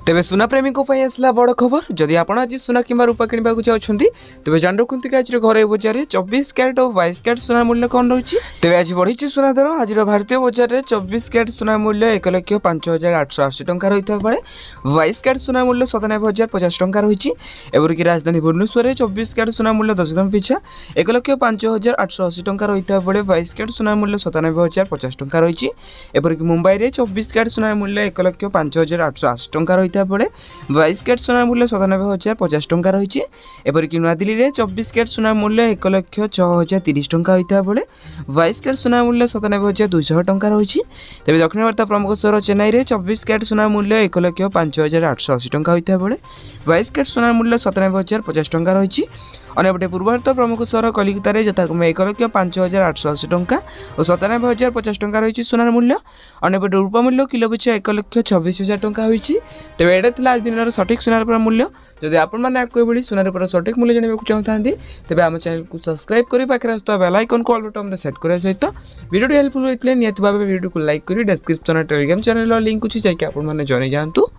तेबे सुना प्रेमी को आसला बड़ खबर जदि आप आज सुना कि रूपा किणवा चाहते तेज जान रखुद कि आज घर बजार में 24 कैरेट और 22 कैरेट सुना मूल्य कौन रही तेज आज बढ़ी सुना दर आज भारतीय बजार में 24 कैरेट सुना मूल्य 1,05,880 टंका रही बेले 22 कैरेट सुना मूल्य 97,050 टंका रही एवरकि राजधानी भुवनेश्वर में 24 कैरेट सुना मूल्य 10 ग्राम पिछा 1,05,880 टंका रही बेले 22 कैरेट सुना मूल्य 97,050 टंका रही एवरकि मुंबई में 24 कैरेट सुना मूल्य 1,05,880 टंका रही बेले 22 कैरेट सुना मूल्य 97,050 टंका रही एपरिक नुआदिल्ली में 24 कैरेट सुना मूल्य 1,06,030 टंका होता बेले 22 कैरेट सुना मूल्य 97,200 टंका रही तेज दक्षिण भारत प्रमुख सहर चेन्नई में 24 कैरेट सुना मूल्य 1,05,880 टंका होता बेले 22 कैरेट सुना मूल्य 97,050 टंका रही अंपटे पूर्व भारत प्रमुख सहर कलिकता में यथाक्रम 1,05,880 टंका और 97,050 टंका रही सुनार मूल्य अंपटे रूपा मूल्य किलो पिछा 1,26,000 टंका होती तेज एटा आज दिन सठिक सुनार मूल्य जदि आपड़ी सुनार सठिक मूल्य जानवा चाहते तेज आम चैनल को सब्सक्राइब कर पाखे आसता बेल आइकन को ऑल बटन सेट करने सहित वीडियो हेल्पफुल होता है निहत भाव वीडियो को लाइक कर डिस्क्रिप्शन टेलीग्राम चैनल लिंक अच्छी जाकि आपने जानी जातु।